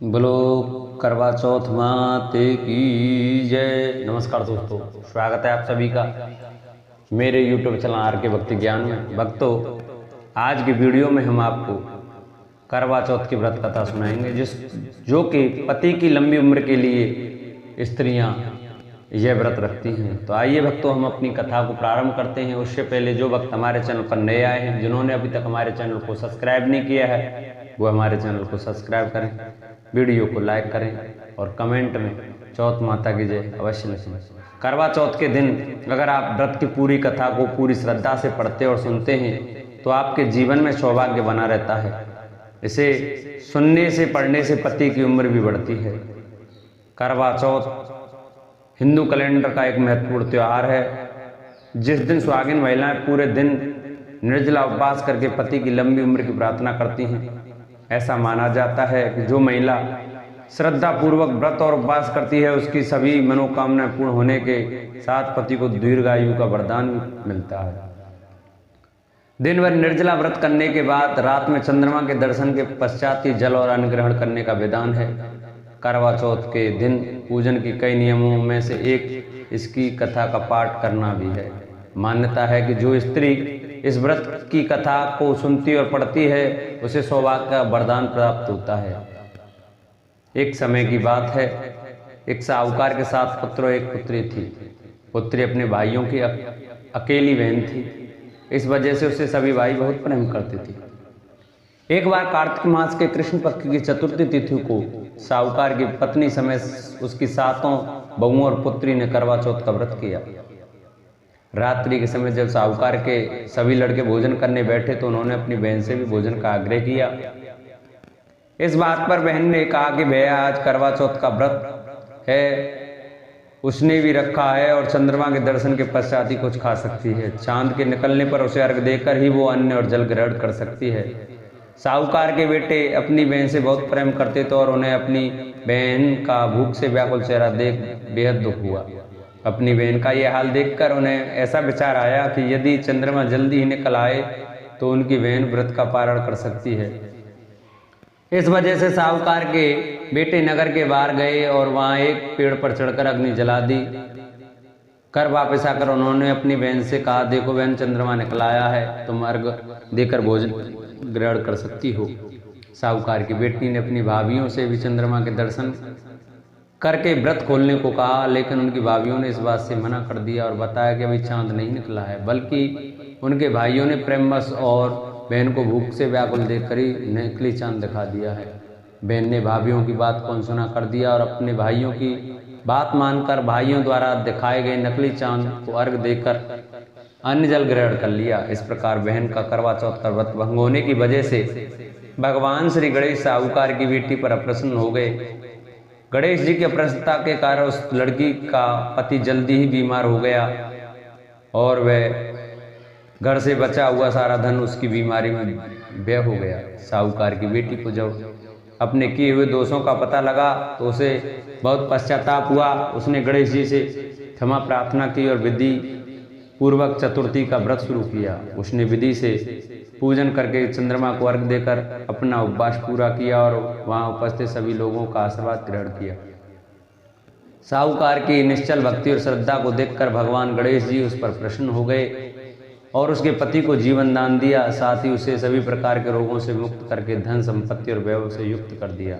बोलो करवा चौथ माते की जय। नमस्कार दोस्तों, स्वागत है आप सभी का मेरे YouTube चैनल आर के भक्ति ज्ञान में। भक्तों, आज की वीडियो में हम आपको करवा चौथ की व्रत कथा सुनाएंगे जो कि पति की लंबी उम्र के लिए स्त्रियां यह व्रत रखती हैं। तो आइए भक्तों, हम अपनी कथा को प्रारंभ करते हैं। उससे पहले जो भक्त हमारे चैनल पर नए आए हैं, जिन्होंने अभी तक हमारे चैनल को सब्सक्राइब नहीं किया है, वो हमारे चैनल को सब्सक्राइब करें, वीडियो को लाइक करें और कमेंट में चौथ माता की जय अवश्य लिखें। करवा चौथ के दिन अगर आप व्रत की पूरी कथा को पूरी श्रद्धा से पढ़ते और सुनते हैं तो आपके जीवन में सौभाग्य बना रहता है। इसे सुनने से पढ़ने से पति की उम्र भी बढ़ती है। करवा चौथ हिंदू कैलेंडर का एक महत्वपूर्ण त्यौहार है, जिस दिन सुहागिन महिलाएं पूरे दिन निर्जला उपवास करके पति की लंबी उम्र की प्रार्थना करती हैं। ऐसा माना जाता है कि जो महिला श्रद्धा पूर्वक व्रत और उपवास करती है, उसकी सभी मनोकामनाएं पूर्ण होने के साथ पति को दीर्घायु का वरदान मिलता है। दिन भर निर्जला व्रत करने के बाद रात में चंद्रमा के दर्शन के पश्चात ही जल और अन्न ग्रहण करने का विधान है। करवा चौथ के दिन पूजन की कई नियमों में से एक इसकी कथा का पाठ करना भी है। मान्यता है कि जो स्त्री इस व्रत की कथा को सुनती और पढ़ती है, उसे सौभाग्य का वरदान प्राप्त होता है। एक समय की बात है, एक साहूकार के 7 पुत्र और एक पुत्री थी। पुत्री अपने भाइयों की अकेली बहन थी, इस वजह से उसे सभी भाई बहुत प्रेम करते थे। एक बार कार्तिक मास के कृष्ण पक्ष की चतुर्थी तिथि को साहूकार की पत्नी समेत उसकी 7 बहुओं और पुत्री ने करवा चौथ का व्रत किया। रात्रि के समय जब साहूकार के सभी लड़के भोजन करने बैठे तो उन्होंने अपनी बहन से भी भोजन का आग्रह किया। इस बात पर बहन ने कहा कि भैया, आज करवा चौथ का व्रत है, उसने भी रखा है और चंद्रमा के दर्शन के पश्चात ही कुछ खा सकती है। चांद के निकलने पर उसे अर्घ देकर ही वो अन्न और जल ग्रहण कर सकती है। साहूकार के बेटे अपनी बहन से बहुत प्रेम करते थे और उन्हें अपनी बहन का भूख से व्याकुल चेहरा देख बेहद दुख हुआ। अपनी बहन का यह हाल देखकर उन्हें ऐसा विचार आया कि यदि चंद्रमा जल्दी ही निकल आए तो उनकी बहन व्रत का पारण कर सकती है। इस वजह से साहूकार के बेटे नगर के बाहर गए और वहां एक पेड़ पर चढ़कर अग्नि जला दी। कर वापस आकर उन्होंने अपनी बहन से कहा, देखो बहन, चंद्रमा निकल आया है, तुम अर्घ देकर भोजन ग्रहण कर सकती हो। साहूकार की बेटी ने अपनी भाभियों से भी चंद्रमा के दर्शन करके व्रत खोलने को कहा, लेकिन उनकी भाभियों ने इस बात से मना कर दिया और बताया कि अभी चांद नहीं निकला है। बल्कि उनके भाइयों ने प्रेमवश और बहन को भूख से व्याकुल देखकर ही नकली चांद दिखा दिया है। बहन ने भाभियों की बात को अनसुना कर दिया और अपने भाइयों की बात मानकर भाइयों द्वारा दिखाए गए नकली चांद को अर्घ देकर अन्न जल ग्रहण कर लिया। इस प्रकार बहन का करवा चौथ का व्रत भंग होने की वजह से भगवान श्री गणेश साहूकार की बेटी पर अप्रसन्न हो गए। गणेश जी की अप्रसन्नता के कारण उस लड़की का पति जल्दी ही बीमार हो गया और वह घर से बचा हुआ सारा धन उसकी बीमारी में व्यय हो गया। साहूकार की बेटी को जब अपने किए हुए दोषों का पता लगा तो उसे बहुत पश्चाताप हुआ। उसने गणेश जी से क्षमा प्रार्थना की और विधि पूर्वक चतुर्थी का व्रत शुरू किया। उसने विधि से पूजन करके चंद्रमा को अर्घ देकर अपना उपवास पूरा किया और वहां उपस्थित सभी लोगों का आशीर्वाद ग्रहण किया। साहूकार की निश्चल भक्ति और श्रद्धा को देखकर भगवान गणेश जी उस पर प्रसन्न हो गए और उसके पति को जीवन दान दिया। साथ ही उसे सभी प्रकार के रोगों से मुक्त करके धन संपत्ति और वैभव से युक्त कर दिया।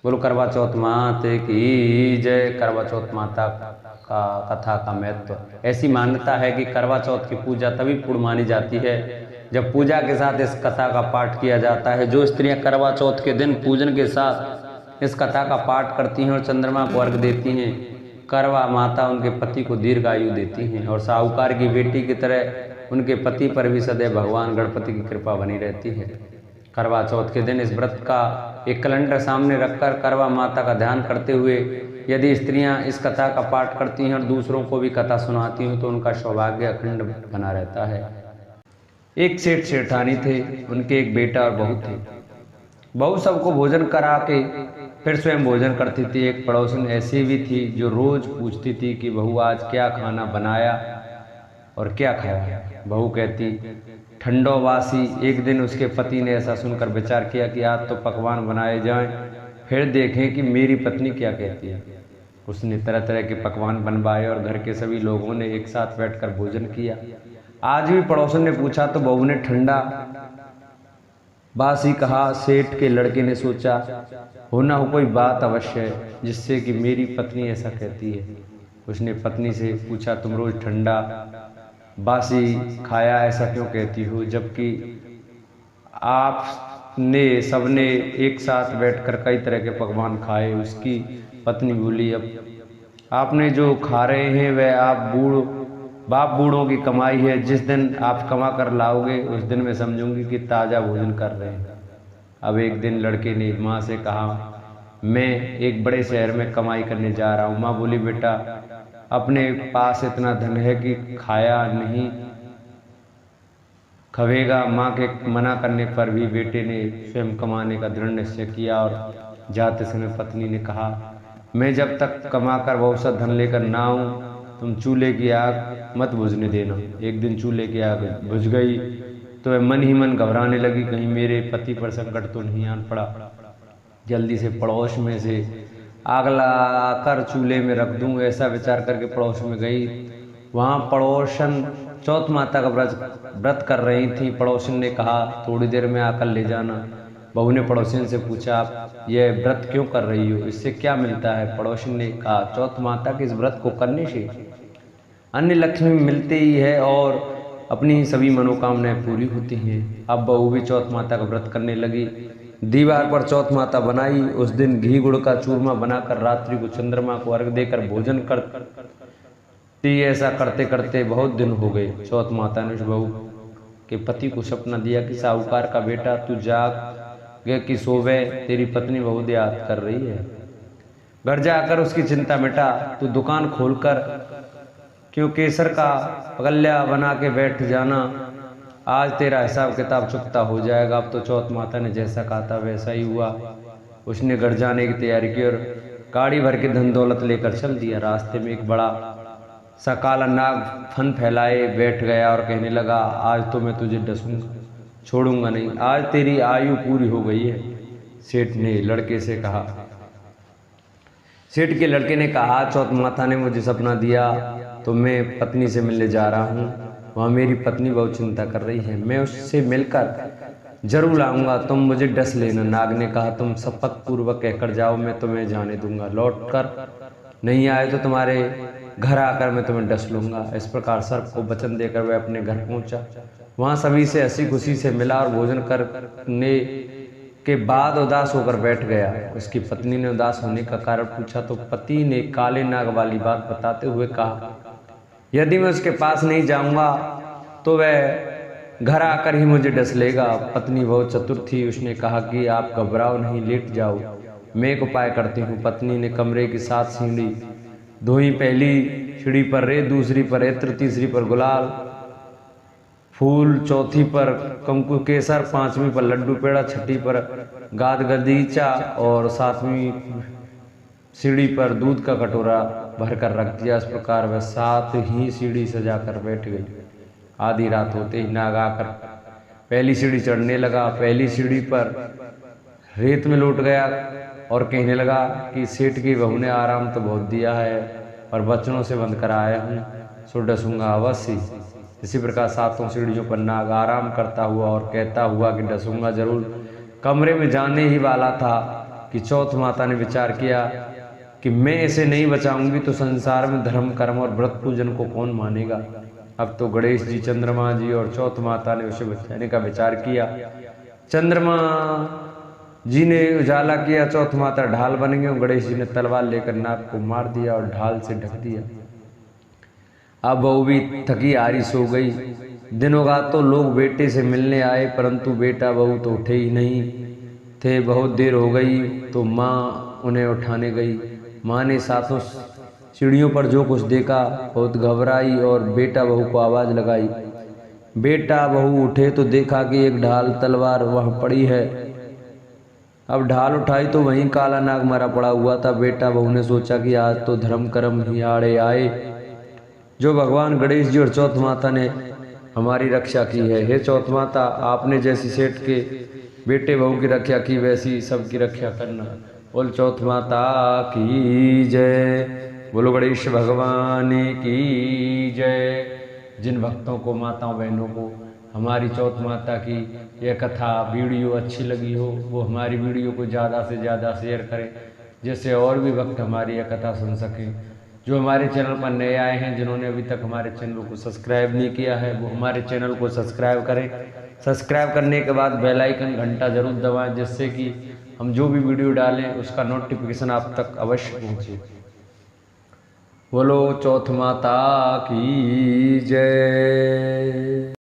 बोलो करवा चौथ माता की जय। करवा चौथ माता का कथा का महत्व। ऐसी मान्यता है कि करवा चौथ की पूजा तभी पूर्ण मानी जाती है जब पूजा के साथ इस कथा का पाठ किया जाता है। जो स्त्रियां करवा चौथ के दिन पूजन के साथ इस कथा का पाठ करती हैं और चंद्रमा को अर्घ देती हैं, करवा माता उनके पति को दीर्घायु देती हैं और साहूकार की बेटी की तरह उनके पति पर भी सदैव भगवान गणपति की कृपा बनी रहती है। करवा चौथ के दिन इस व्रत का एक कैलेंडर सामने रखकर करवा माता का ध्यान करते हुए यदि स्त्रियां इस कथा का पाठ करती हैं और दूसरों को भी कथा सुनाती हैं तो उनका सौभाग्य अखंड बना रहता है। एक सेठ सेठानी थे, उनके एक बेटा और बहू थे। बहू सबको भोजन करा के फिर स्वयं भोजन करती थी। एक पड़ोसन ऐसी भी थी जो रोज पूछती थी कि बहू आज क्या खाना बनाया। और क्या खाया? बहू कहती, ठंडोवासी। एक दिन उसके पति ने ऐसा सुनकर विचार किया कि आज तो पकवान बनाए जाएं, फिर देखें कि मेरी पत्नी क्या कहती है। उसने तरह तरह के पकवान बनवाए और घर के सभी लोगों ने एक साथ बैठकर भोजन किया। आज भी पड़ोसन ने पूछा तो बहू ने ठंडा बासी कहा। सेठ के लड़के ने सोचा, होना हो कोई बात अवश्य है जिससे कि मेरी पत्नी ऐसा कहती है। उसने पत्नी से पूछा, तुम रोज ठंडा बासी खाया ऐसा क्यों कहती हो, जबकि आपने सबने एक साथ बैठकर कई तरह के पकवान खाए। उसकी पत्नी बोली, अब आपने जो खा रहे हैं वह आप बाप बूढ़ों की कमाई है। जिस दिन आप कमा कर लाओगे उस दिन मैं समझूंगी कि ताज़ा भोजन कर रहे हैं। अब एक दिन लड़के ने माँ से कहा, मैं एक बड़े शहर में कमाई करने जा रहा हूँ। माँ बोली, बेटा अपने पास इतना धन है कि खाया नहीं खवेगा। माँ के मना करने पर भी बेटे ने स्वयं कमाने का दृढ़ निश्चय किया और जाते समय पत्नी ने कहा, मैं जब तक कमाकर बहुत सा धन लेकर ना आऊँ तुम चूल्हे की आग मत बुझने देना। एक दिन चूल्हे की आग बुझ गई तो वह मन ही मन घबराने लगी, कहीं मेरे पति पर संकट तो नहीं आन पड़ा। जल्दी से पड़ोस में से आग लगाकर चूल्हे में रख दूं, ऐसा विचार करके पड़ोस में गई। वहाँ पड़ोसन चौथ माता का व्रत कर रही थी। पड़ोसन ने कहा, थोड़ी देर में आकर ले जाना। बहू ने पड़ोसन से पूछा, आप यह व्रत क्यों कर रही हो, इससे क्या मिलता है? पड़ोसन ने कहा, चौथ माता के इस व्रत को करने से अन्य लक्ष्मी मिलती ही है और अपनी सभी मनोकामनाएं पूरी होती हैं। अब बहू भी चौथ माता का व्रत करने लगी। दीवार पर चौथ माता बनाई। उस दिन घी गुड़ का चूरमा बनाकर रात्रि को चंद्रमा को अर्घ देकर भोजन करती। ऐसा करते करते बहुत दिन हो गए। चौथ माता ने उस बहू के पति को सपना दिया कि साहूकार का बेटा तू जाग कि सोवे, तेरी पत्नी बहुत याद कर रही है। घर जाकर उसकी चिंता मिटा, तू दुकान खोलकर क्यों केसर का पगल्या बना के बैठ जाना, आज तेरा हिसाब किताब चुकता हो जाएगा। अब तो चौथ माता ने जैसा कहा था वैसा ही हुआ। उसने घर जाने की तैयारी की और गाड़ी भर के धन दौलत लेकर चल दिया। रास्ते में एक बड़ा सा काला नाग फन फैलाए बैठ गया और कहने लगा, आज तो मैं तुझे डसूंगा, छोड़ूंगा नहीं, आज तेरी आयु पूरी हो गई है। सेठ ने लड़के से कहा, सेठ के लड़के ने कहा, चौथ माता ने मुझे सपना दिया तो मैं पत्नी से मिलने जा रहा हूँ। वहाँ मेरी पत्नी बहुत चिंता कर रही है, मैं उससे मिलकर जरूर आऊँगा, तुम मुझे डस लेना। नाग ने कहा, तुम शपथ पूर्वक कहकर जाओ, मैं तुम्हें जाने दूंगा, लौट कर नहीं आए तो तुम्हारे घर आकर मैं तुम्हें डस लूँगा। इस प्रकार सर्प को वचन देकर वह अपने घर पहुँचा। वहाँ सभी से हंसी खुशी से मिला और भोजन करने के बाद उदास होकर बैठ गया। उसकी पत्नी ने उदास होने का कारण पूछा तो पति ने काले नाग वाली बात बताते हुए कहा, यदि मैं उसके पास नहीं जाऊंगा तो वह घर आकर ही मुझे डस लेगा। पत्नी बहुत चतुर थी, उसने कहा कि आप घबराओ नहीं, लेट जाओ, मैं एक उपाय करती हूँ। पत्नी ने कमरे की 7 सीढ़ी धोई। पहली सीढ़ी पर रेत, दूसरी पर इत्र, तीसरी पर गुलाल फूल, चौथी पर कंकु केसर, 5वीं पर लड्डू पेड़ा, 6ठी पर गाद गदीचा और 7वीं सीढ़ी पर दूध का कटोरा भरकर रख दिया। इस प्रकार वह 7 ही सीढ़ी सजाकर बैठ गई। आधी रात होते ही नाग आकर पहली सीढ़ी चढ़ने लगा। पहली सीढ़ी पर रेत में लौट गया और कहने लगा कि सेठ की बहू ने आराम तो बहुत दिया है और बच्चों से बंद कर आया हूँ, सो डसूंगा अवश्य। इसी प्रकार 7 सीढ़ियों पर नाग आराम करता हुआ और कहता हुआ कि डसूंगा जरूर कमरे में जाने ही वाला था कि चौथ माता ने विचार किया कि मैं इसे नहीं बचाऊंगी तो संसार में धर्म कर्म और व्रत पूजन को कौन मानेगा। अब तो गणेश जी, चंद्रमा जी और चौथ माता ने उसे बचाने का विचार किया। चंद्रमा जी ने उजाला किया, चौथ माता ढाल बन गई। गणेश जी ने तलवार लेकर नाग को मार दिया और ढाल से ढक दिया। अब बहू भी थकी हारी सो गई। दिनों रात तो लोग बेटे से मिलने आए परंतु बेटा बहू तो उठे ही नहीं थे। बहुत देर हो गई तो माँ उन्हें उठाने गई। माँ ने 7 सीढ़ियों पर जो कुछ देखा बहुत घबराई और बेटा बहू को आवाज लगाई। बेटा बहू उठे तो देखा कि एक ढाल तलवार वहाँ पड़ी है। अब ढाल उठाई तो वहीं काला नाग मरा पड़ा हुआ था। बेटा बहू ने सोचा कि आज तो धर्म कर्म ही आड़े आए जो भगवान गणेश जी और चौथ माता ने हमारी रक्षा की है। हे चौथ माता, आपने जैसी सेठ के बेटे बहू की रक्षा की वैसी सबकी रक्षा करना। बोल चौथ माता की जय। बोलो गणेश भगवान की जय। जिन भक्तों को, माताओं बहनों को हमारी चौथ माता की यह कथा वीडियो अच्छी लगी हो, वो हमारी वीडियो को ज़्यादा से ज़्यादा शेयर करें, जिससे और भी भक्त हमारी यह कथा सुन सकें। जो हमारे चैनल पर नए आए हैं, जिन्होंने अभी तक हमारे चैनल को सब्सक्राइब नहीं किया है, वो हमारे चैनल को सब्सक्राइब करें। सब्सक्राइब करने के बाद बेल आइकन घंटा जरूर दबाएं, जिससे कि हम जो भी वीडियो डालें उसका नोटिफिकेशन आप तक अवश्य पहुंचे। बोलो चौथ माता की जय।